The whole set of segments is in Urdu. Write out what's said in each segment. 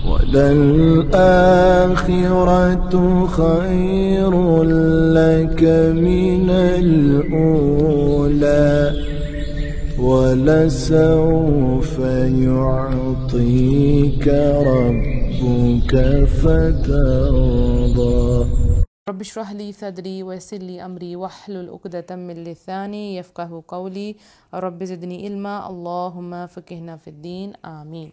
وَلَلْآخِرَةُ خَيْرٌ لَكَ مِنَ الْأُولَى وَلَسَوْفَ يُعْطِيكَ رَبُّكَ فَتَرْضَى. رب اشرح لي صدري ويسر لي أمري واحلل عقدة من لساني يفقهوا قولي رب زدني علما اللهم فقهنا في الدين آمین.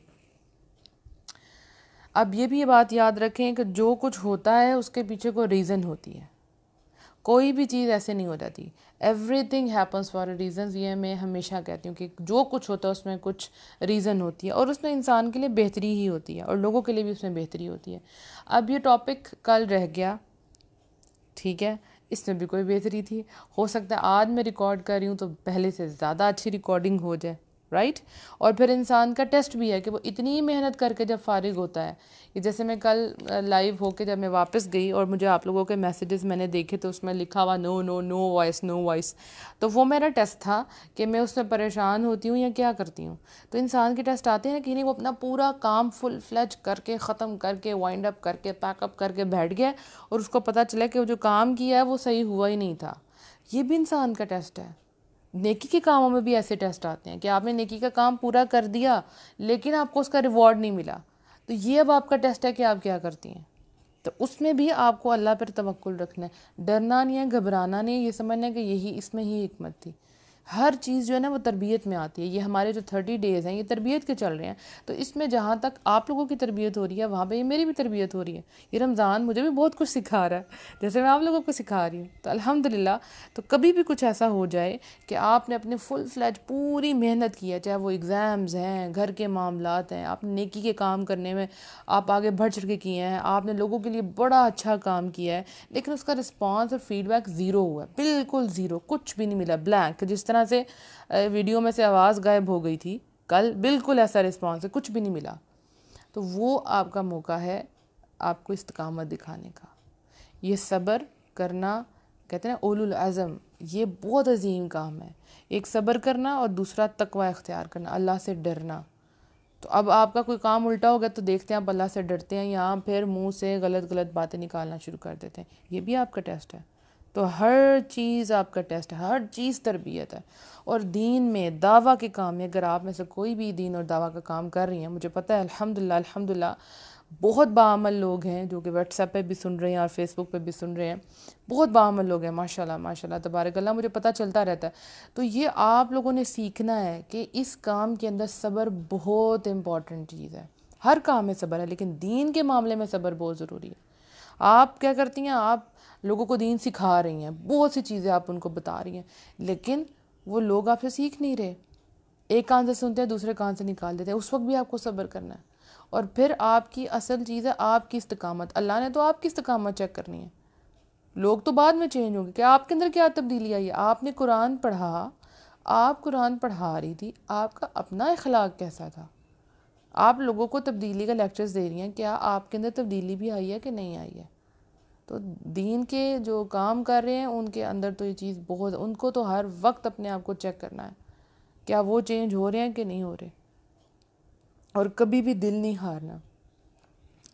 اب یہ بھی بات یاد رکھیں کہ جو کچھ ہوتا ہے اس کے پیچھے کوئی ریزن ہوتی ہے. کوئی بھی چیز ایسے نہیں ہو جاتی. Every thing happens for a reasons. یہ میں ہمیشہ کہتی ہوں کہ جو کچھ ہوتا ہے اس میں کچھ ریزن ہوتی ہے اور اس میں انسان کے لیے بہتری ہی ہوتی ہے اور لوگوں کے لیے بھی اس میں بہتری ہوتی ہے. اب یہ ٹاپک کل رہ گیا، ٹھیک ہے، اس میں بھی کوئی بہتری تھی. ہو سکتا ہے آج میں ریکارڈ کر رہی ہوں تو پہلے سے زیادہ اچھی ریکارڈنگ ہو جائے، رائٹ. اور پھر انسان کا ٹیسٹ بھی ہے کہ وہ اتنی محنت کر کے جب فارغ ہوتا ہے. کہ جیسے میں کل لائیو ہو کے جب میں واپس گئی اور مجھے آپ لوگوں کے میسیجز میں نے دیکھے تو اس میں لکھا ہوا نو نو نو وائس نو وائس. تو وہ میرا ٹیسٹ تھا کہ میں اس میں پریشان ہوتی ہوں یا کیا کرتی ہوں. تو انسان کے ٹیسٹ آتے ہیں نا کہ نہیں وہ اپنا پورا کام فل فلیج کر کے ختم کر کے وائنڈ اپ کر کے پیک اپ کر کے بیٹھ گیا اور اس کو پتہ چلا کہ وہ جو کام کیا ہے وہ صحیح ہوا ہی نہیں تھا. یہ بھی انسان کا ٹیسٹ ہے. نیکی کے کاموں میں بھی ایسے ٹیسٹ آتے ہیں کہ آپ نے نیکی کا کام پورا کر دیا لیکن آپ کو اس کا ریوارڈ نہیں ملا. تو یہ اب آپ کا ٹیسٹ ہے کہ آپ کیا کرتی ہیں. تو اس میں بھی آپ کو اللہ پر توکل رکھنا ہے. ڈرنا نہیں ہے، گھبرانا نہیں ہے، یہ سمجھنا ہے کہ یہی اس میں ہی حکمت تھی. ہر چیز جو ہے نا وہ تربیت میں آتی ہے. یہ ہمارے جو 30 ڈیز ہیں یہ تربیت کے چل رہے ہیں. تو اس میں جہاں تک آپ لوگوں کی تربیت ہو رہی ہے وہاں پہ یہ میری بھی تربیت ہو رہی ہے. یہ رمضان مجھے بھی بہت کچھ سکھا رہا ہے جیسے میں آپ لوگوں کو سکھا رہی ہوں. تو الحمدللہ. تو کبھی بھی کچھ ایسا ہو جائے کہ آپ نے اپنے فل فلیج پوری محنت کی ہے، چاہے وہ ایگزامز ہیں، گھر کے معاملات ہیں، آپ نے نیکی کے کام کرنے میں آپ آگے بڑھ چڑھ کے کیے ہیں، آپ نے لوگوں کے لیے بڑا اچھا کام کیا ہے، لیکن اس کا رسپانس اور فیڈ بیک زیرو ہوا ہے، بالکل زیرو، کچھ بھی نہیں ملا، بلینک. جس طرح سے ویڈیو میں سے آواز غائب ہو گئی تھی کل، بالکل ایسا رسپانس ہے، کچھ بھی نہیں ملا. تو وہ آپ کا موقع ہے آپ کو استقامت دکھانے کا. یہ صبر کرنا کہتے ہیں نا اولو العزم، یہ بہت عظیم کام ہے. ایک صبر کرنا اور دوسرا تقوی اختیار کرنا، اللہ سے ڈرنا. تو اب آپ کا کوئی کام الٹا ہو گیا تو دیکھتے ہیں آپ اللہ سے ڈرتے ہیں یا پھر منہ سے غلط غلط باتیں نکالنا شروع کر دیتے ہیں. یہ بھی آپ کا ٹیسٹ ہے. تو ہر چیز آپ کا ٹیسٹ ہے، ہر چیز تربیت ہے. اور دین میں دعویٰ کے کام میں اگر آپ میں سے کوئی بھی دین اور دعویٰ کا کام کر رہی ہیں، مجھے پتہ ہے الحمدللہ بہت باعمل لوگ ہیں جو کہ واٹس ایپ پہ بھی سن رہے ہیں اور فیس بک پہ بھی سن رہے ہیں. بہت باعمل لوگ ہیں، ماشاءاللہ تبارک اللہ، مجھے پتہ چلتا رہتا ہے. تو یہ آپ لوگوں نے سیکھنا ہے کہ اس کام کے اندر صبر بہت امپورٹنٹ چیز ہے. ہر کام میں صبر ہے لیکن دین کے معاملے میں صبر بہت ضروری ہے. آپ کیا کرتی ہیں، آپ لوگوں کو دین سکھا رہی ہیں، بہت سی چیزیں آپ ان کو بتا رہی ہیں، لیکن وہ لوگ آپ سے سیکھ نہیں رہے. ایک کان سے سنتے ہیں دوسرے کان سے نکال دیتے ہیں. اس وقت بھی آپ کو صبر کرنا ہے. اور پھر آپ کی اصل چیز ہے آپ کی استقامت. اللہ نے تو آپ کی استقامت چیک کرنی ہے. لوگ تو بعد میں چینج ہوں گے کہ آپ کے اندر کیا تبدیلی آئی ہے. آپ نے قرآن پڑھا، آپ قرآن پڑھا رہی تھی، آپ کا اپنا اخلاق کیسا تھا. آپ لوگوں کو تبدیلی کا لیکچرز دے رہی ہیں، کیا آپ کے اندر تبدیلی بھی آئی ہے کہ نہیں آئی ہے. تو دین کے جو کام کر رہے ہیں ان کے اندر تو یہ چیز بہت، ان کو تو ہر وقت اپنے آپ کو چیک کرنا ہے کیا وہ چینج ہو رہے ہیں کہ نہیں ہو رہے. اور کبھی بھی دل نہیں ہارنا.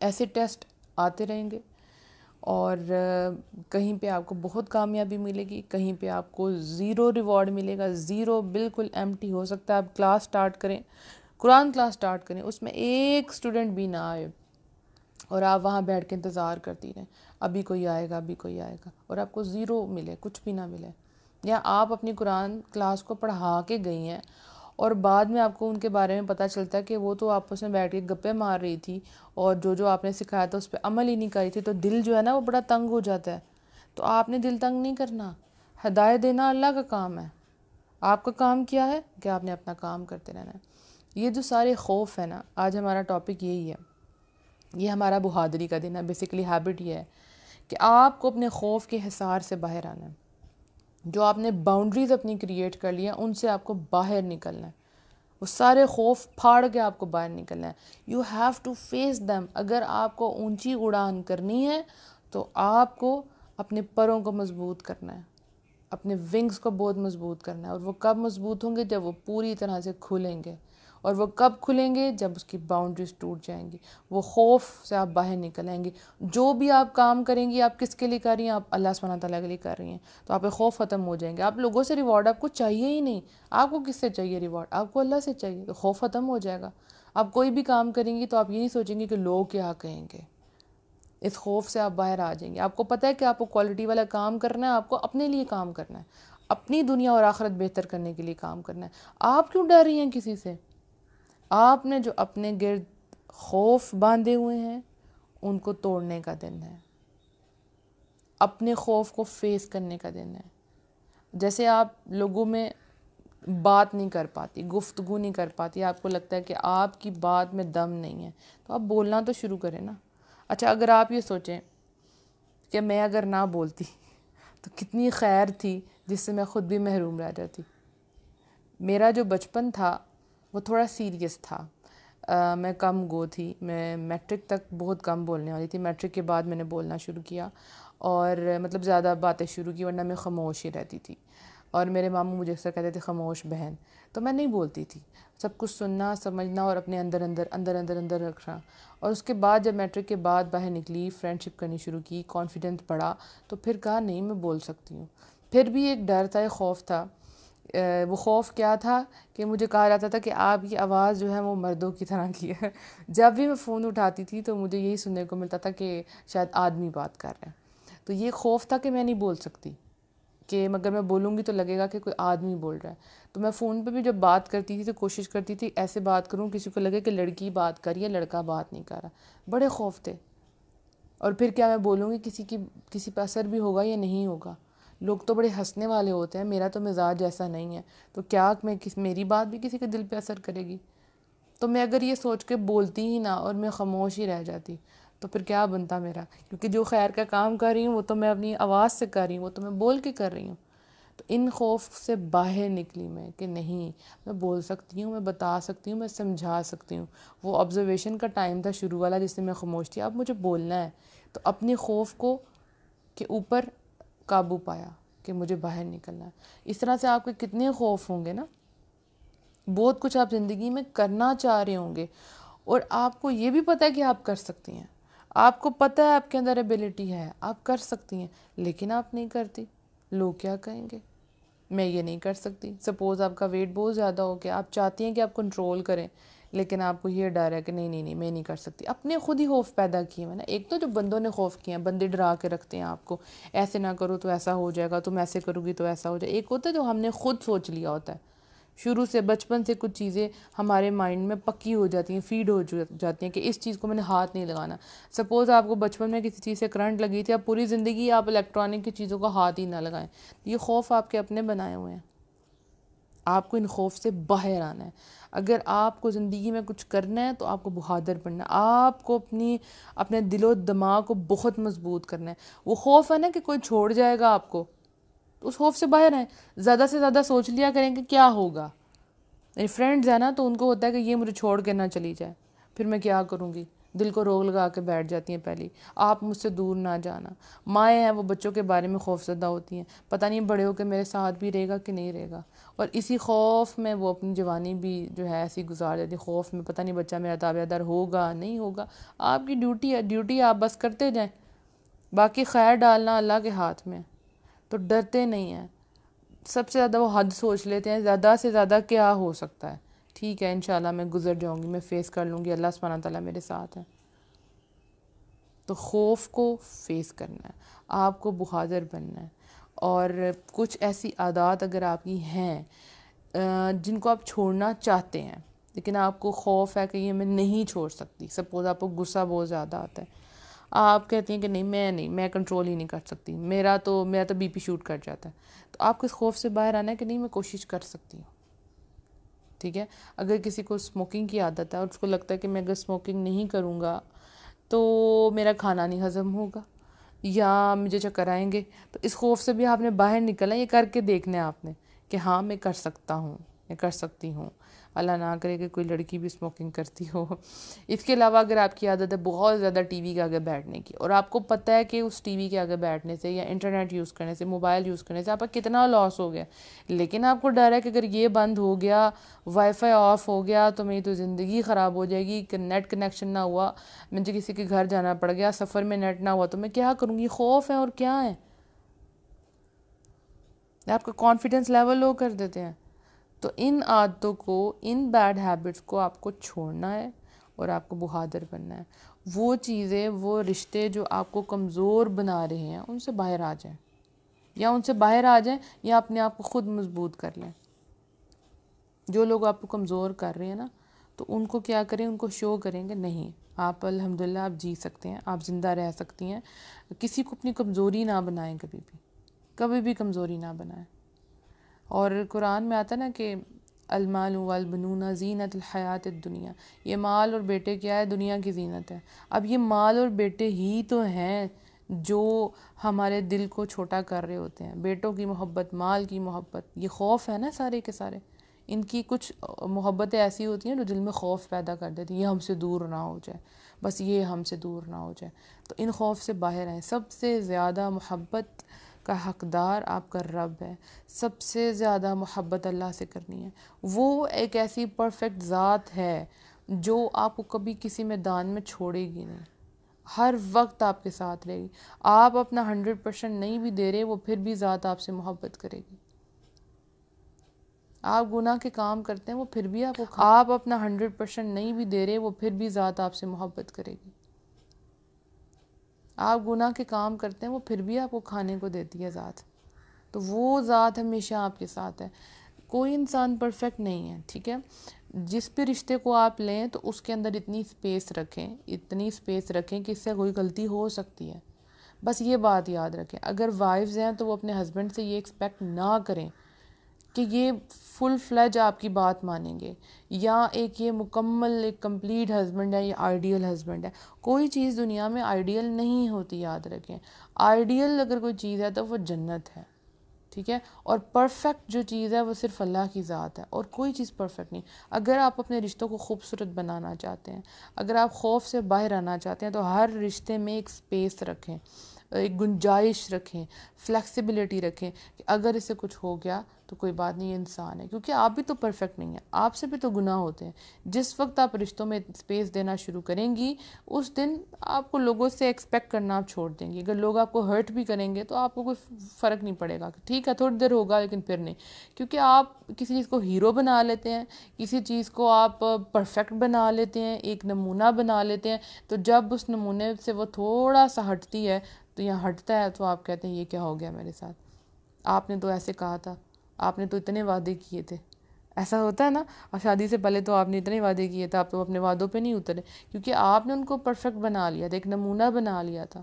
ایسے ٹیسٹ آتے رہیں گے اور کہیں پہ آپ کو بہت کامیابی ملے گی، کہیں پہ آپ کو زیرو ریوارڈ ملے گا، زیرو، بالکل ایمٹی. ہو سکتا ہے آپ کلاس سٹارٹ کریں، قرآن کلاس سٹارٹ کریں، اس میں ایک اسٹوڈنٹ بھی نہ آئے اور آپ وہاں بیٹھ کے انتظار کرتی رہیں ابھی کوئی آئے گا ابھی کوئی آئے گا، اور آپ کو زیرو ملے، کچھ بھی نہ ملے. یا آپ اپنی قرآن کلاس کو پڑھا کے گئی ہیں اور بعد میں آپ کو ان کے بارے میں پتہ چلتا ہے کہ وہ تو آپس میں بیٹھ کے گپے مار رہی تھی اور جو آپ نے سکھایا تھا اس پہ عمل ہی نہیں کری تھی. تو دل جو ہے نا وہ بڑا تنگ ہو جاتا ہے. تو آپ نے دل تنگ نہیں کرنا. ہدایت دینا اللہ کا کام ہے. آپ کا کام کیا ہے کہ آپ نے اپنا کام کرتے رہنا ہے. یہ جو سارے خوف ہے نا، آج ہمارا ٹاپک یہی ہے. یہ ہمارا بہادری کا دن ہے. بیسیکلی ہیبٹ یہ ہے کہ آپ کو اپنے خوف کے حصار سے باہر آنا ہے. جو آپ نے باؤنڈریز اپنی کریٹ کر لی ہیں ان سے آپ کو باہر نکلنا ہے. وہ سارے خوف پھاڑ کے آپ کو باہر نکلنا ہے. You have to face them. اگر آپ کو اونچی اڑان کرنی ہے تو آپ کو اپنے پروں کو مضبوط کرنا ہے، اپنے ونگز کو بہت مضبوط کرنا ہے. اور وہ کب مضبوط ہوں گے؟ جب وہ پوری طرح سے کھلیں گے اور وہ کب کھلیں گے؟ جب اس کی باؤنڈریز ٹوٹ جائیں گی، وہ خوف سے آپ باہر نکل آئیں گے. جو بھی آپ کام کریں گی آپ کس کے لیے کر رہی ہیں؟ آپ اللہ سبحانہ تعالیٰ کے لیے کر رہی ہیں، تو آپ کے خوف ختم ہو جائیں گے. آپ لوگوں سے ریوارڈ آپ کو چاہیے ہی نہیں. آپ کو کس سے چاہیے ریوارڈ؟ آپ کو اللہ سے چاہیے، تو خوف ختم ہو جائے گا. آپ کوئی بھی کام کریں گی تو آپ یہ نہیں سوچیں گے کہ لوگ کیا کہیں گے. اس خوف سے آپ باہر آ جائیں گے. آپ کو پتہ ہے کہ آپ کو کوالٹی والا کام کرنا ہے، آپ کو اپنے لیے کام کرنا ہے، اپنی دنیا اور آخرت بہتر کرنے کے لیے کام کرنا ہے. آپ کیوں ڈر رہی ہیں کسی سے؟ آپ نے جو اپنے گرد خوف باندھے ہوئے ہیں ان کو توڑنے کا دن ہے، اپنے خوف کو فیس کرنے کا دن ہے. جیسے آپ لوگوں میں بات نہیں کر پاتی، گفتگو نہیں کر پاتی، آپ کو لگتا ہے کہ آپ کی بات میں دم نہیں ہے، تو آپ بولنا تو شروع کریں نا. اچھا اگر آپ یہ سوچیں کہ میں اگر نہ بولتی تو کتنی خیر تھی جس سے میں خود بھی محروم رہ جاتی. میرا جو بچپن تھا وہ تھوڑا سیریس تھا. میں کم گو تھی، میں میٹرک تک بہت کم بولنے والی تھی. میٹرک کے بعد میں نے بولنا شروع کیا اور مطلب زیادہ باتیں شروع کی، ورنہ میں خاموش ہی رہتی تھی. اور میرے ماموں مجھے اکثر کہتے تھے خاموش بہن، تو میں نہیں بولتی تھی. سب کچھ سننا، سمجھنا اور اپنے اندر رکھنا. اور اس کے بعد جب میٹرک کے بعد باہر نکلی، فرینڈ شپ کرنی شروع کی، کانفیڈنس بڑھا، تو پھر کہا نہیں میں بول سکتی ہوں. پھر بھی ایک ڈر تھا، ایک خوف تھا. وہ خوف کیا تھا کہ مجھے کہا جاتا تھا کہ آپ کی آواز جو ہے وہ مردوں کی طرح کی ہے. جب بھی میں فون اٹھاتی تھی تو مجھے یہی سننے کو ملتا تھا کہ شاید آدمی بات کر رہے ہیں. تو یہ خوف تھا کہ میں نہیں بول سکتی، کہ اگر میں بولوں گی تو لگے گا کہ کوئی آدمی بول رہا ہے. تو میں فون پہ بھی جب بات کرتی تھی تو کوشش کرتی تھی ایسے بات کروں کسی کو لگے کہ لڑکی بات کر رہی ہے، لڑکا بات نہیں کر رہا. بڑے خوف تھے. اور پھر کیا میں بولوں گی کسی پہ اثر بھی ہوگا یا نہیں ہوگا؟ لوگ تو بڑے ہنسنے والے ہوتے ہیں، میرا تو مزاج ایسا نہیں ہے، تو کیا میری بات بھی کسی کے دل پہ اثر کرے گی؟ تو میں اگر یہ سوچ کے بولتی ہی نہ اور میں خاموش ہی رہ جاتی تو پھر کیا بنتا میرا؟ کیونکہ جو خیر کا کام کر رہی ہوں وہ تو میں اپنی آواز سے کر رہی ہوں، وہ تو میں بول کے کر رہی ہوں. تو ان خوف سے باہر نکلی میں کہ نہیں، میں بول سکتی ہوں، میں بتا سکتی ہوں، میں سمجھا سکتی ہوں. وہ آبزرویشن کا ٹائم تھا شروع والا جس سے میں خاموش تھی. اب مجھے بولنا ہے، تو اپنے خوف کو کے اوپر قابو پایا کہ مجھے باہر نکلنا ہے. اس طرح سے آپ کے کتنے خوف ہوں گے نا. بہت کچھ آپ زندگی میں کرنا چاہ رہے ہوں گے اور آپ کو یہ بھی پتہ ہے کہ آپ کر سکتی ہیں، آپ کو پتہ ہے آپ کے اندر ایبیلٹی ہے، آپ کر سکتی ہیں، لیکن آپ نہیں کرتی. لوگ کیا کہیں گے؟ میں یہ نہیں کر سکتی. سپوز آپ کا ویٹ بہت زیادہ ہو گیا، آپ چاہتی ہیں کہ آپ کنٹرول کریں، لیکن آپ کو یہ ڈر ہے کہ نہیں میں نہیں کر سکتی. اپنے خود ہی خوف پیدا کیے میں نے. ایک تو جو بندوں نے خوف کیے ہیں، بندے ڈرا کے رکھتے ہیں آپ کو، ایسے نہ کرو تو ایسا ہو جائے گا، تم ایسے کرو گی تو ایسا ہو جائے گا. ایک ہوتا ہے جو ہم نے خود سوچ لیا ہوتا ہے. شروع سے بچپن سے کچھ چیزیں ہمارے مائنڈ میں پکی ہو جاتی ہیں، فیڈ ہو جاتی ہیں کہ اس چیز کو میں نے ہاتھ نہیں لگانا. سپوز آپ کو بچپن میں کسی چیز سے کرنٹ لگی تھی، اب پوری زندگی آپ الیکٹرانک کی چیزوں کو ہاتھ ہی نہ لگائیں. یہ خوف آپ کے اپنے بنائے ہوئے ہیں. آپ کو ان خوف سے باہر آنا ہے. اگر آپ کو زندگی میں کچھ کرنا ہے تو آپ کو بہادر بننا ہے. آپ کو اپنے دل و دماغ کو بہت مضبوط کرنا ہے. وہ خوف ہے نا کہ کوئی چھوڑ جائے گا آپ کو، تو اس خوف سے باہر آئیں. زیادہ سے زیادہ سوچ لیا کریں کہ کیا ہوگا. میری فرینڈز ہیں نا، تو ان کو ہوتا ہے کہ یہ مجھے چھوڑ کے نہ چلی جائے، پھر میں کیا کروں گی. دل کو روک لگا کے بیٹھ جاتی ہیں پہلی. آپ مجھ سے دور نہ جانا. مائیں ہیں وہ بچوں کے بارے میں خوف زدہ ہوتی ہیں، پتہ نہیں بڑے ہو کے میرے ساتھ بھی رہے گا کہ نہیں رہے گا. اور اسی خوف میں وہ اپنی جوانی بھی جو ہے ایسی گزار دیتی. خوف میں پتہ نہیں بچہ میرا تابع دار ہوگا نہیں ہوگا. آپ کی ڈیوٹی ہے، ڈیوٹی آپ بس کرتے جائیں، باقی خیر ڈالنا اللہ کے ہاتھ میں. تو ڈرتے نہیں ہیں. سب سے زیادہ وہ حد سوچ لیتے ہیں، زیادہ سے زیادہ کیا ہو سکتا ہے، ٹھیک ہے انشاءاللہ میں گزر جاؤں گی، میں فیس کر لوں گی، اللہ سبحانہ تعالیٰ میرے ساتھ ہے. تو خوف کو فیس کرنا ہے، آپ کو بہادر بننا ہے. اور کچھ ایسی عادات اگر آپ کی ہیں جن کو آپ چھوڑنا چاہتے ہیں لیکن آپ کو خوف ہے کہ یہ میں نہیں چھوڑ سکتی. سپوز آپ کو غصہ بہت زیادہ آتا ہے، آپ کہتی ہیں کہ نہیں میں کنٹرول ہی نہیں کر سکتی، میرا تو بی پی شوٹ کر جاتا ہے. تو آپ کو اس خوف سے باہر آنا ہے کہ نہیں میں کوشش کر سکتی ہوں. ٹھیک ہے. اگر کسی کو اسموکنگ کی عادت ہے اور اس کو لگتا ہے کہ میں اگر اسموکنگ نہیں کروں گا تو میرا کھانا نہیں ہضم ہوگا یا مجھے چکر آئیں گے، تو اس خوف سے بھی آپ نے باہر نکلنا. یہ کر کے دیکھنا ہے آپ نے کہ ہاں میں کر سکتا ہوں، میں کر سکتی ہوں. اللہ نہ کرے کہ کوئی لڑکی بھی اسموکنگ کرتی ہو. اس کے علاوہ اگر آپ کی عادت ہے بہت زیادہ ٹی وی کے آگے بیٹھنے کی، اور آپ کو پتہ ہے کہ اس ٹی وی کے آگے بیٹھنے سے یا انٹرنیٹ یوز کرنے سے، موبائل یوز کرنے سے آپ کا کتنا لاس ہو گیا، لیکن آپ کو ڈر ہے کہ اگر یہ بند ہو گیا، وائی فائی آف ہو گیا تو میری تو زندگی خراب ہو جائے گی، کہ نیٹ کنیکشن نہ ہوا، مجھے کسی کے گھر جانا پڑ گیا، سفر میں نیٹ نہ ہوا تو میں کیا کروں گی. خوف ہے اور کیا ہے، آپ کا کانفیڈنس لیول لو کر دیتے ہیں. تو ان عادتوں کو، ان بیڈ ہیبٹس کو آپ کو چھوڑنا ہے اور آپ کو بہادر بننا ہے. وہ چیزیں، وہ رشتے جو آپ کو کمزور بنا رہے ہیں ان سے باہر آ جائیں، یا ان سے باہر آ جائیں یا اپنے آپ کو خود مضبوط کر لیں. جو لوگ آپ کو کمزور کر رہے ہیں نا، تو ان کو کیا کریں، ان کو شو کریں گے نہیں آپ الحمدللہ آپ جی سکتے ہیں، آپ زندہ رہ سکتی ہیں. کسی کو اپنی کمزوری نہ بنائیں، کبھی بھی کمزوری نہ بنائیں. اور قرآن میں آتا نا کہ المال والبنون زینت الحیات الدنیا، یہ مال اور بیٹے کیا ہے، دنیا کی زینت ہے. اب یہ مال اور بیٹے ہی تو ہیں جو ہمارے دل کو چھوٹا کر رہے ہوتے ہیں. بیٹوں کی محبت، مال کی محبت، یہ خوف ہے نا سارے کے سارے. ان کی کچھ محبتیں ایسی ہوتی ہیں جو دل میں خوف پیدا کر دیتی ہیں، یہ ہم سے دور نہ ہو جائے، بس یہ ہم سے دور نہ ہو جائے. تو ان خوف سے باہر آئیں. سب سے زیادہ محبت کا حقدار آپ کا رب ہے. سب سے زیادہ محبت اللہ سے کرنی ہے. وہ ایک ایسی پرفیکٹ ذات ہے جو آپ کو کبھی کسی میدان میں چھوڑے گی نہیں، ہر وقت آپ کے ساتھ رہے گی. آپ اپنا 100% نہیں بھی دے رہے، وہ پھر بھی ذات آپ سے محبت کرے گی. آپ گناہ کے کام کرتے ہیں، وہ پھر بھی آپ اپنا 100% نہیں بھی دے رہے، وہ پھر بھی ذات آپ سے محبت کرے گی. آپ گناہ کے کام کرتے ہیں، وہ پھر بھی آپ کو کھانے کو دیتی ہے ذات. تو وہ ذات ہمیشہ آپ کے ساتھ ہے. کوئی انسان پرفیکٹ نہیں ہے، ٹھیک ہے. جس بھی رشتے کو آپ لیں تو اس کے اندر اتنی سپیس رکھیں کہ اس سے کوئی غلطی ہو سکتی ہے. بس یہ بات یاد رکھیں. اگر وائفز ہیں تو وہ اپنے ہسبینڈ سے یہ ایکسپیکٹ نہ کریں کہ یہ فل فلیج آپ کی بات مانیں گے، یا یہ مکمل ایک کمپلیٹ ہسبینڈ ہے، یا آئیڈیل ہسبینڈ ہے. کوئی چیز دنیا میں آئیڈیل نہیں ہوتی، یاد رکھیں. آئیڈیل اگر کوئی چیز ہے تو وہ جنت ہے، ٹھیک ہے. اور پرفیکٹ جو چیز ہے وہ صرف اللہ کی ذات ہے، اور کوئی چیز پرفیکٹ نہیں. اگر آپ اپنے رشتوں کو خوبصورت بنانا چاہتے ہیں، اگر آپ خوف سے باہر آنا چاہتے ہیں، تو ہر رشتے میں ایک سپیس رکھیں، ایک گنجائش رکھیں، فلیکسیبلٹی رکھیں کہ اگر اس سے کچھ ہو گیا تو کوئی بات نہیں، یہ انسان ہے. کیونکہ آپ بھی تو پرفیکٹ نہیں ہیں، آپ سے بھی تو گناہ ہوتے ہیں. جس وقت آپ رشتوں میں سپیس دینا شروع کریں گی، اس دن آپ کو لوگوں سے ایکسپیکٹ کرنا آپ چھوڑ دیں گے. اگر لوگ آپ کو ہرٹ بھی کریں گے تو آپ کو کوئی فرق نہیں پڑے گا، ٹھیک ہے تھوڑی دیر ہوگا لیکن پھر نہیں. کیونکہ آپ کسی چیز کو ہیرو بنا لیتے ہیں، کسی چیز کو آپ پرفیکٹ بنا لیتے ہیں، ایک نمونہ بنا لیتے ہیں. تو جب اس نمونے سے وہ تھوڑا سا ہٹتی ہے، تو یہاں ہٹتا ہے، تو آپ کہتے ہیں یہ کیا ہو گیا میرے ساتھ، آپ نے تو ایسے کہا تھا، آپ نے تو اتنے وعدے کیے تھے. ایسا ہوتا ہے نا. اور شادی سے پہلے تو آپ نے اتنے وعدے کیے تھے، آپ تو اپنے وعدوں پہ نہیں اترے، کیونکہ آپ نے ان کو پرفیکٹ بنا لیا تھا، ایک نمونہ بنا لیا تھا.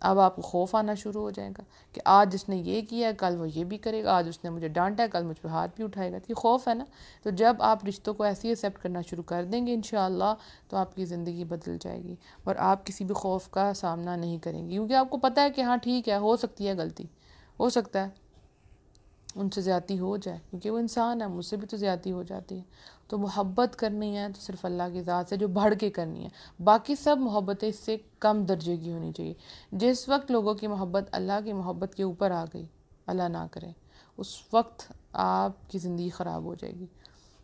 اب آپ کو خوف آنا شروع ہو جائے گا کہ آج جس نے یہ کیا ہے کل وہ یہ بھی کرے گا، آج اس نے مجھے ڈانٹا ہے کل مجھ پہ ہاتھ بھی اٹھائے گا. یہ خوف ہے نا. تو جب آپ رشتوں کو ایسے ایکسیپٹ کرنا شروع کر دیں گے انشاءاللہ، تو آپ کی زندگی بدل جائے گی، اور آپ کسی بھی خوف کا سامنا نہیں کریں گی. کیونکہ آپ کو پتہ ہے کہ ہاں ٹھیک ہے، ہو سکتی ہے غلطی، ہو سکتا ہے ان سے زیادتی ہو جائے، کیونکہ وہ انسان ہے، مجھ سے بھی تو زیادتی ہو جاتی ہے. تو محبت کرنی ہے تو صرف اللہ کی ذات سے، جو بڑھ کے کرنی ہے. باقی سب محبتیں اس سے کم درجے کی ہونی چاہیے. جس وقت لوگوں کی محبت اللہ کی محبت کے اوپر آ گئی، اللہ نہ کرے، اس وقت آپ کی زندگی خراب ہو جائے گی.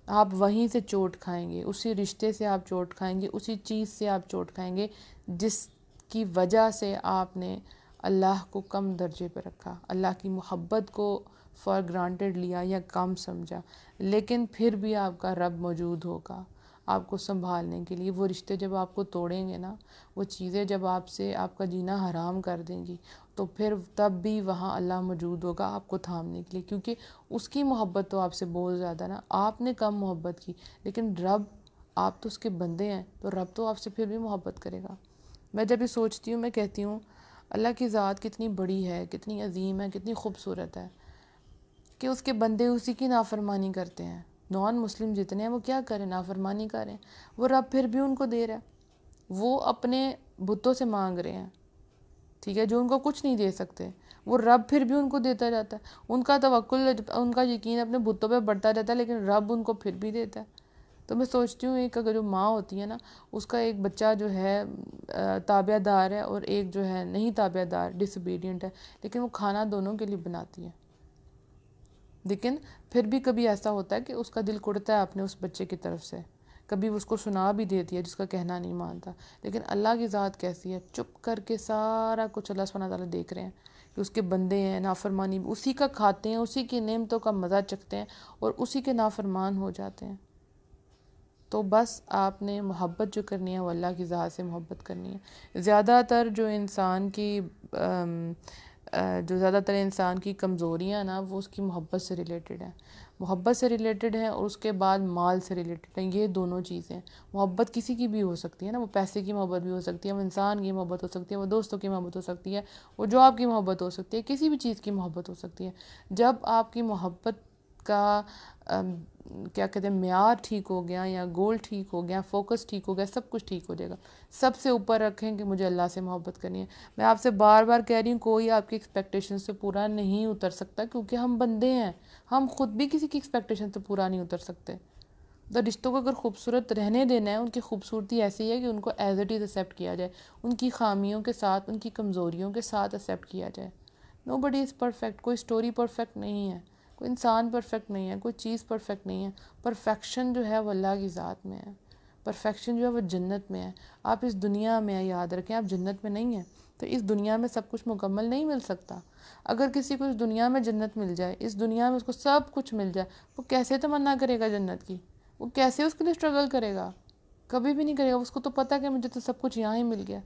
آپ وہیں سے چوٹ کھائیں گے، اسی رشتے سے آپ چوٹ کھائیں گے، اسی چیز سے آپ چوٹ کھائیں گے جس کی وجہ سے آپ نے اللہ کو کم درجے پہ رکھا، اللہ کی محبت کو فار گرانٹیڈ لیا یا کم سمجھا. لیکن پھر بھی آپ کا رب موجود ہوگا آپ کو سنبھالنے کے لیے. وہ رشتے جب آپ کو توڑیں گے نا، وہ چیزیں جب آپ سے آپ کا جینا حرام کر دیں گی، تو پھر تب بھی وہاں اللہ موجود ہوگا آپ کو تھامنے کے لیے. کیونکہ اس کی محبت تو آپ سے بہت زیادہ نا، آپ نے کم محبت کی، لیکن رب، آپ تو اس کے بندے ہیں، تو رب تو آپ سے پھر بھی محبت کرے گا. میں جب یہ سوچتی ہوں، میں کہتی ہوں اللہ کی ذات کتنی بڑی ہے، کتنی عظیم ہے، کتنی خوبصورت ہے، کہ اس کے بندے اسی کی نافرمانی کرتے ہیں. نان مسلم جتنے ہیں وہ کیا کریں، نافرمانی کریں. وہ رب پھر بھی ان کو دے رہا ہے. وہ اپنے بتوں سے مانگ رہے ہیں، ٹھیک ہے، جو ان کو کچھ نہیں دے سکتے. وہ رب پھر بھی ان کو دیتا جاتا ہے. ان کا توکل، ان کا یقین اپنے بتوں پہ بڑھتا جاتا ہے، لیکن رب ان کو پھر بھی دیتا ہے. تو میں سوچتی ہوں ایک اگر جو ماں ہوتی ہے نا، اس کا ایک بچہ جو ہے تابع دار ہے اور ایک جو ہے نہیں تابع دار، ڈس اوبیڈینٹ ہے، لیکن وہ کھانا دونوں کے لیے بناتی ہے. لیکن پھر بھی کبھی ایسا ہوتا ہے کہ اس کا دل کڑتا ہے اپنے اس بچے کی طرف سے، کبھی اس کو سنا بھی دیتی ہے جس کا کہنا نہیں مانتا. لیکن اللہ کی ذات کیسی ہے، چپ کر کے سارا کچھ اللہ سبحانہ تعالیٰ دیکھ رہے ہیں کہ اس کے بندے ہیں، نافرمانی اسی کا کھاتے ہیں، اسی کی نعمتوں کا مزہ چکھتے ہیں اور اسی کے نافرمان ہو جاتے ہیں. تو بس آپ نے محبت جو کرنی ہے وہ اللہ کی ذات سے محبت کرنی ہے. زیادہ تر جو انسان کی کمزوریاں نا وہ اس کی محبت سے ریلیٹڈ ہیں. محبت سے ریلیٹڈ ہے اور اس کے بعد مال سے ریلیٹڈ ہیں. یہ دونوں چیزیں، محبت کسی کی بھی ہو سکتی ہے نا، وہ پیسے کی محبت بھی ہو سکتی ہے، وہ انسان کی محبت ہو سکتی ہے، وہ دوستوں کی محبت ہو سکتی ہے، وہ جاب کی محبت ہو سکتی ہے، کسی بھی چیز کی محبت ہو سکتی ہے. جب آپ کی محبت کا کیا کہتے ہیں معیار ٹھیک ہو گیا یا گول ٹھیک ہو گیا، فوکس ٹھیک ہو گیا، سب کچھ ٹھیک ہو جائے گا. سب سے اوپر رکھیں کہ مجھے اللہ سے محبت کرنی ہے. میں آپ سے بار بار کہہ رہی ہوں کوئی آپ کی ایکسپیکٹیشن سے پورا نہیں اتر سکتا، کیونکہ ہم بندے ہیں، ہم خود بھی کسی کی ایکسپیکٹیشن سے پورا نہیں اتر سکتے. تو رشتوں کو اگر خوبصورت رہنے دینا ہے، ان کی خوبصورتی ایسی ہے کہ ان کو ایز اٹ از ایکسیپٹ کیا جائے، ان کی خامیوں کے ساتھ، ان کی کمزوریوں کے ساتھ ایکسیپٹ کیا جائے. نو بڈی از پرفیکٹ، کوئی سٹوری پرفیکٹ نہیں ہے، کوئی انسان پرفیکٹ نہیں ہے، کوئی چیز پرفیکٹ نہیں ہے. پرفیکشن جو ہے وہ اللہ کی ذات میں ہے، پرفیکشن جو ہے وہ جنت میں ہے. آپ اس دنیا میں یاد رکھیں آپ جنت میں نہیں ہیں، تو اس دنیا میں سب کچھ مکمل نہیں مل سکتا. اگر کسی کو اس دنیا میں جنت مل جائے، اس دنیا میں اس کو سب کچھ مل جائے، وہ کیسے تمنا کرے گا جنت کی؟ وہ کیسے اس کے لیے اسٹرگل کرے گا؟ کبھی بھی نہیں کرے گا. اس کو تو پتہ ہے کہ مجھے تو سب کچھ یہاں ہی مل گیا،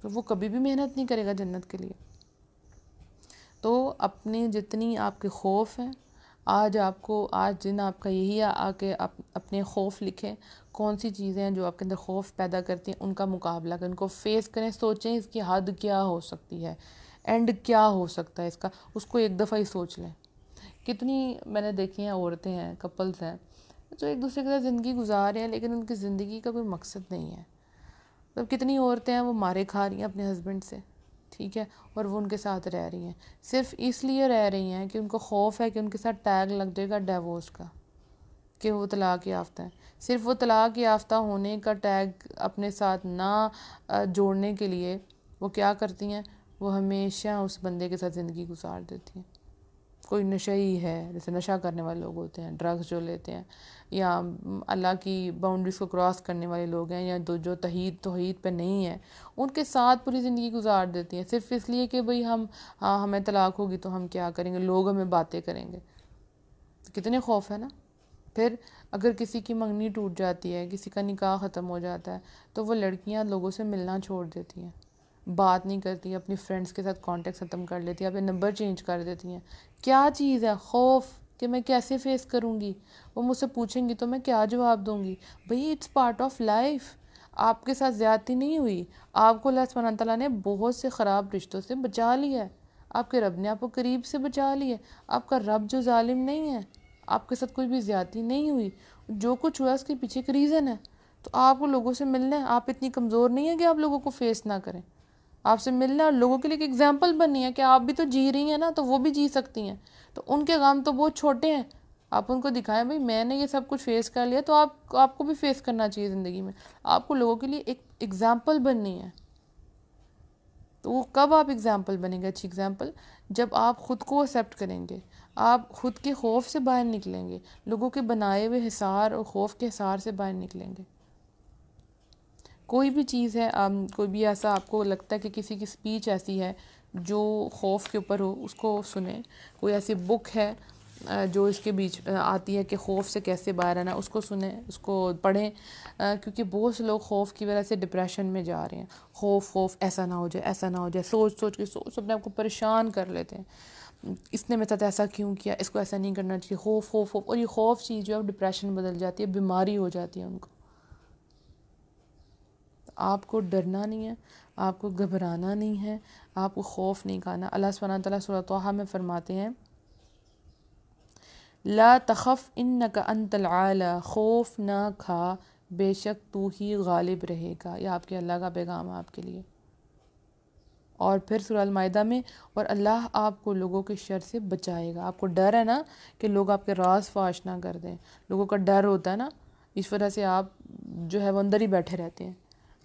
تو وہ کبھی بھی محنت نہیں کرے گا جنت کے لیے. تو اپنے جتنی آپ کے خوف ہیں، آج دن آپ کا یہی آ کے اپنے خوف لکھیں، کون سی چیزیں ہیں جو آپ کے اندر خوف پیدا کرتی ہیں، ان کا مقابلہ کریں، ان کو فیس کریں، سوچیں اس کی حد کیا ہو سکتی ہے، اینڈ کیا ہو سکتا ہے اس کا، اس کو ایک دفعہ ہی سوچ لیں. کتنی میں نے دیکھی ہیں عورتیں ہیں، کپلز ہیں جو ایک دوسرے کے ساتھ زندگی گزار رہے ہیں، لیکن ان کی زندگی کا کوئی مقصد نہیں ہے. مطلب کتنی عورتیں ہیں وہ مارے کھا رہی ہیں اپنے ہسبینڈ سے، ٹھیک ہے، اور وہ ان کے ساتھ رہ رہی ہیں، صرف اس لیے رہ رہی ہیں کہ ان کو خوف ہے کہ ان کے ساتھ ٹیگ لگ جائے گا ڈیورس کا، کہ وہ طلاق یافتہ ہیں. صرف وہ طلاق یافتہ ہونے کا ٹیگ اپنے ساتھ نہ جوڑنے کے لیے وہ کیا کرتی ہیں، وہ ہمیشہ اس بندے کے ساتھ زندگی گزار دیتی ہیں. کوئی نشئی ہے، جیسے نشہ کرنے والے لوگ ہوتے ہیں، ڈرگز جو لیتے ہیں، یا اللہ کی باؤنڈریز کو کراس کرنے والے لوگ ہیں، یا جو توحید پہ نہیں ہیں، ان کے ساتھ پوری زندگی گزار دیتی ہیں، صرف اس لیے کہ بھئی ہمیں طلاق ہوگی تو ہم کیا کریں گے، لوگ ہمیں باتیں کریں گے. کتنے خوف ہے نا. پھر اگر کسی کی منگنی ٹوٹ جاتی ہے، کسی کا نکاح ختم ہو جاتا ہے، تو وہ لڑکیاں لوگوں سے ملنا چھوڑ دیتی ہیں، بات نہیں کرتی، اپنی فرینڈز کے ساتھ کانٹیکٹ ختم کر لیتی ہیں، اپنے نمبر چینج کر دیتی ہیں. کیا چیز ہے خوف، کہ میں کیسے فیس کروں گی، وہ مجھ سے پوچھیں گی تو میں کیا جواب دوں گی. بھئی اٹس پارٹ آف لائف. آپ کے ساتھ زیادتی نہیں ہوئی، آپ کو اللہ سبحانہ تعالیٰ نے بہت سے خراب رشتوں سے بچا لیا ہے، آپ کے رب نے آپ کو قریب سے بچا لیا ہے. آپ کا رب جو ظالم نہیں ہے، آپ کے ساتھ کوئی بھی زیادتی نہیں ہوئی، جو کچھ ہوا اس کے پیچھے ایک ریزن ہے. تو آپ کو لوگوں سے ملنا ہے، آپ اتنی کمزور نہیں ہیں کہ آپ لوگوں کو فیس نہ کریں. آپ سے ملنا اور لوگوں کے لیے ایک ایگزامپل بننی ہے کہ آپ بھی تو جی رہی ہیں نا، تو وہ بھی جی سکتی ہیں. تو ان کے غم تو بہت چھوٹے ہیں، آپ ان کو دکھائیں بھئی میں نے یہ سب کچھ فیس کر لیا، تو آپ کو بھی فیس کرنا چاہیے زندگی میں. آپ کو لوگوں کے لیے ایک ایگزامپل بننی ہے. تو وہ کب آپ ایگزامپل بنیں گے، اچھی ایگزامپل، جب آپ خود کو ایکسیپٹ کریں گے، آپ خود کے خوف سے باہر نکلیں گے، لوگوں کے بنائے ہوئے حصار اور خوف کے حصار سے باہر نکلیں گے. کوئی بھی چیز ہے، کوئی بھی ایسا آپ کو لگتا ہے کہ کسی کی سپیچ ایسی ہے جو خوف کے اوپر ہو، اس کو سنیں. کوئی ایسی بک ہے جو اس کے بیچ آتی ہے کہ خوف سے کیسے باہر آنا، اس کو سنیں، اس کو پڑھیں. کیونکہ بہت سے لوگ خوف کی وجہ سے ڈپریشن میں جا رہے ہیں. خوف ایسا نہ ہو جائے، ایسا نہ ہو جائے، سوچ اپنے آپ کو پریشان کر لیتے ہیں. اس نے میرے ساتھ ایسا کیوں کیا، اس کو ایسا نہیں کرنا چاہیے. خوف اور یہ خوف چیز جو ہے ڈپریشن بدل جاتی ہے، بیماری ہو جاتی ہے ان کو. آپ کو ڈرنا نہیں ہے، آپ کو گھبرانا نہیں ہے، آپ کو خوف نہیں کھانا. اللہ سبحانہ تعالیٰ سورۃ طٰہٰ میں فرماتے ہیں لا تخف انک انت العالی، خوف نہ کھا، بے شک تو ہی غالب رہے گا. یہ آپ کے اللہ کا پیغام ہے آپ کے لیے. اور پھر سورہ المائدہ میں اور اللہ آپ کو لوگوں کے شر سے بچائے گا. آپ کو ڈر ہے نا کہ لوگ آپ کے راز فاش نہ کر دیں, لوگوں کا ڈر ہوتا ہے نا, اس وجہ سے آپ جو ہے وہ اندر ہی بیٹھے رہتے ہیں,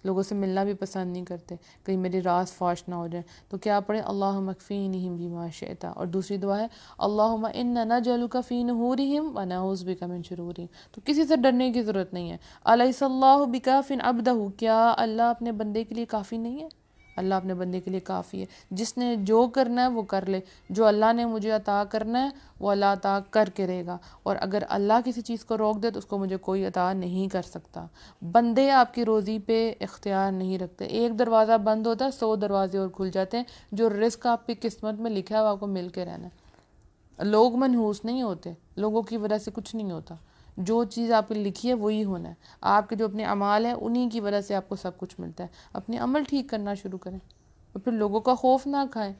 لوگوں سے ملنا بھی پسند نہیں کرتے کہیں میری راز فاش نہ ہو جائیں. تو کیا پڑھیں, اللہم اکفینہم بما شئت. اور دوسری دعا ہے اللہم انا نجعلک فی نحورہم ونعوذ بک من شرورہم. تو کسی سے ڈرنے کی ضرورت نہیں ہے. الیس اللہ بکاف عبدہ, کیا اللہ اپنے بندے کے لیے کافی نہیں ہے؟ اللہ اپنے بندے کے لیے کافی ہے. جس نے جو کرنا ہے وہ کر لے, جو اللہ نے مجھے عطا کرنا ہے وہ اللہ عطا کر کے رہے گا, اور اگر اللہ کسی چیز کو روک دے تو اس کو مجھے کوئی عطا نہیں کر سکتا. بندے آپ کی روزی پہ اختیار نہیں رکھتے. ایک دروازہ بند ہوتا ہے 100 دروازے اور کھل جاتے ہیں. جو رزق آپ کی قسمت میں لکھا ہے وہ آپ کو مل کے رہنا ہے. لوگ منحوس نہیں ہوتے, لوگوں کی وجہ سے کچھ نہیں ہوتا. جو چیز آپ کی لکھی ہے وہی ہونا ہے. آپ کے جو اپنے اعمال ہیں انہی کی وجہ سے آپ کو سب کچھ ملتا ہے. اپنے عمل ٹھیک کرنا شروع کریں اور پھر لوگوں کا خوف نہ کھائیں.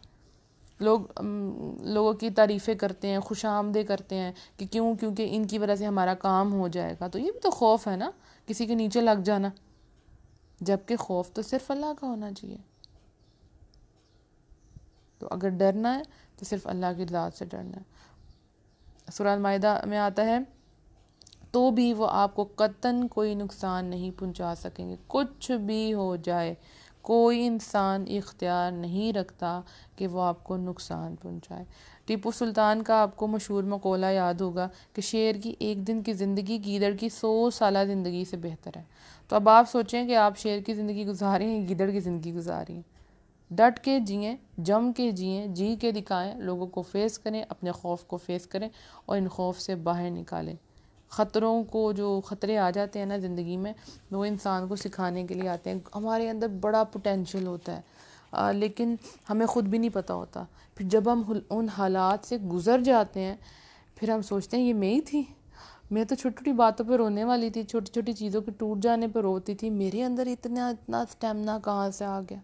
لوگوں کی تعریفیں کرتے ہیں, خوش آمدیں کرتے ہیں کہ کیونکہ ان کی وجہ سے ہمارا کام ہو جائے گا. تو یہ بھی تو خوف ہے نا, کسی کے نیچے لگ جانا. جبکہ خوف تو صرف اللہ کا ہونا چاہیے. تو اگر ڈرنا ہے تو صرف اللہ کی ذات سے ڈرنا ہے. سورہ المائدہ میں آتا ہے تو بھی وہ آپ کو قطعاً کوئی نقصان نہیں پہنچا سکیں گے. کچھ بھی ہو جائے کوئی انسان اختیار نہیں رکھتا کہ وہ آپ کو نقصان پہنچائے. ٹیپو سلطان کا آپ کو مشہور مقولہ یاد ہوگا کہ شیر کی ایک دن کی زندگی گیدڑ کی 100 سالہ زندگی سے بہتر ہے. تو اب آپ سوچیں کہ آپ شیر کی زندگی گزاریں ہیں, گیدڑ کی زندگی گزاریں. ڈٹ کے جئیں, جم کے جئیں, جی کے دکھائیں, لوگوں کو فیس کریں, اپنے خوف کو فیس کریں اور ان خوف سے باہر نکالیں. خطروں کو, جو خطرے آ جاتے ہیں نا زندگی میں, وہ انسان کو سکھانے کے لیے آتے ہیں. ہمارے اندر بڑا پوٹینشیل ہوتا ہے لیکن ہمیں خود بھی نہیں پتہ ہوتا. پھر جب ہم ان حالات سے گزر جاتے ہیں پھر ہم سوچتے ہیں یہ میں ہی تھی, میں تو چھوٹی چھوٹی باتوں پہ رونے والی تھی, چھوٹی چھوٹی چیزوں کے ٹوٹ جانے پہ روتی تھی. میرے اندر اتنا اسٹیمنا کہاں سے آ گیا,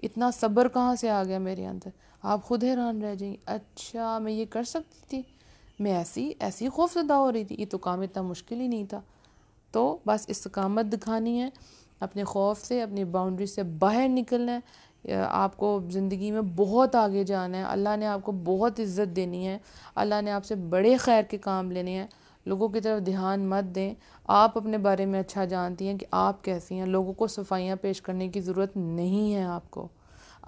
اتنا صبر کہاں سے آ گیا میرے اندر. آپ خود حیران رہ جائیں, اچھا میں یہ کر سکتی تھی, میں ایسی خوف زدہ ہو رہی تھی, یہ تو کام اتنا مشکل ہی نہیں تھا. تو بس استقامت دکھانی ہے, اپنے خوف سے, اپنی باؤنڈری سے باہر نکلنا ہے. آپ کو زندگی میں بہت آگے جانا ہے. اللہ نے آپ کو بہت عزت دینی ہے, اللہ نے آپ سے بڑے خیر کے کام لینے ہیں. لوگوں کی طرف دھیان مت دیں. آپ اپنے بارے میں اچھا جانتی ہیں کہ آپ کیسی ہیں. لوگوں کو صفائیاں پیش کرنے کی ضرورت نہیں ہے آپ کو.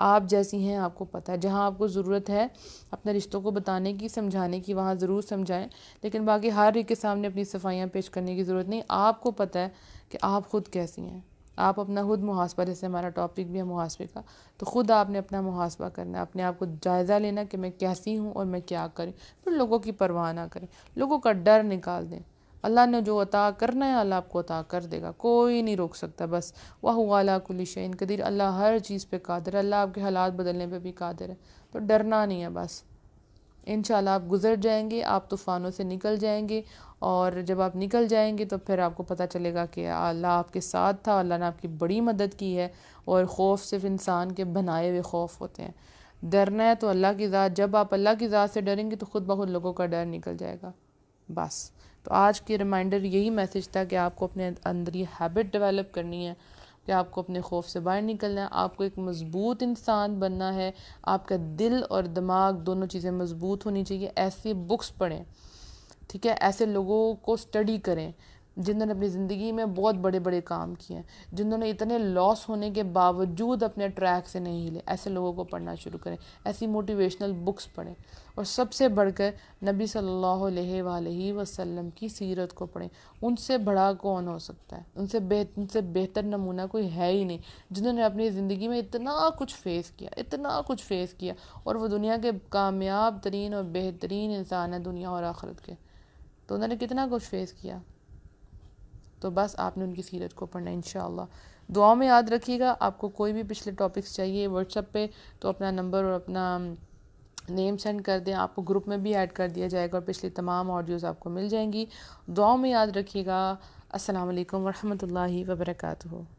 آپ جیسی ہیں آپ کو پتہ ہے. جہاں آپ کو ضرورت ہے اپنے رشتوں کو بتانے کی, سمجھانے کی, وہاں ضرور سمجھائیں, لیکن باقی ہر ایک کے سامنے اپنی صفائیاں پیش کرنے کی ضرورت نہیں. آپ کو پتہ ہے کہ آپ خود کیسی ہیں. آپ اپنا خود محاسبہ, جیسے ہمارا ٹاپک بھی ہے محاسبے کا, تو خود آپ نے اپنا محاسبہ کرنا ہے, اپنے آپ کو جائزہ لینا کہ میں کیسی ہوں اور میں کیا کریں. پھر لوگوں کی پرواہ نہ کریں, لوگوں کا ڈر نکال دیں. اللہ نے جو عطا کرنا ہے اللہ آپ کو عطا کر دے گا, کوئی نہیں روک سکتا. بس وَهُوَ عَلَىٰ كُلِّ شَيْءٍ قَدِيرٌ, اللہ ہر چیز پہ قادر ہے. اللہ آپ کے حالات بدلنے پہ بھی قادر ہے. تو ڈرنا نہیں ہے. بس انشاءاللہ آپ گزر جائیں گے, آپ طوفانوں سے نکل جائیں گے, اور جب آپ نکل جائیں گے تو پھر آپ کو پتہ چلے گا کہ اللہ آپ کے ساتھ تھا, اللہ نے آپ کی بڑی مدد کی ہے. اور خوف صرف انسان کے بنائے ہوئے خوف ہوتے ہیں. ڈرنا ہے تو اللہ کی ذات, جب آپ اللہ کی ذات سے ڈریں گے تو خود بخود لوگوں کا ڈر نکل جائے گا. بس تو آج کی ریمائنڈر یہی میسج تھا کہ آپ کو اپنے اندر یہ ہیبٹ ڈیولپ کرنی ہے کہ آپ کو اپنے خوف سے باہر نکلنا ہے. آپ کو ایک مضبوط انسان بننا ہے. آپ کا دل اور دماغ دونوں چیزیں مضبوط ہونی چاہیے. ایسی بکس پڑھیں, ٹھیک ہے, ایسے لوگوں کو اسٹڈی کریں جنہوں نے اپنی زندگی میں بہت بڑے بڑے کام کیے ہیں, جنہوں نے اتنے لاس ہونے کے باوجود اپنے ٹریک سے نہیں ہلے. ایسے لوگوں کو پڑھنا شروع کریں, ایسی موٹیویشنل بکس پڑھیں, اور سب سے بڑھ کر نبی صلی اللہ علیہ وآلہ وسلم کی سیرت کو پڑھیں. ان سے بڑا کون ہو سکتا ہے, ان سے بہتر نمونہ کوئی ہے ہی نہیں, جنہوں نے اپنی زندگی میں اتنا کچھ فیس کیا, اور وہ دنیا کے کامیاب ترین اور بہترین انسان ہیں دنیا اور آخرت کے. تو انہوں نے کتنا کچھ فیس کیا. تو بس آپ نے ان کی سیرت کو پڑھنا ہے انشاءاللہ. دعاؤں میں یاد رکھیے گا. آپ کو کوئی بھی پچھلے ٹاپکس چاہیے واٹس ایپ پہ تو اپنا نمبر اور اپنا نیم سینڈ کر دیں, آپ کو گروپ میں بھی ایڈ کر دیا جائے گا, اور پچھلی تمام آڈیوز آپ کو مل جائیں گی. دعاؤں میں یاد رکھیے گا. السلام علیکم ورحمۃ اللہ وبرکاتہ.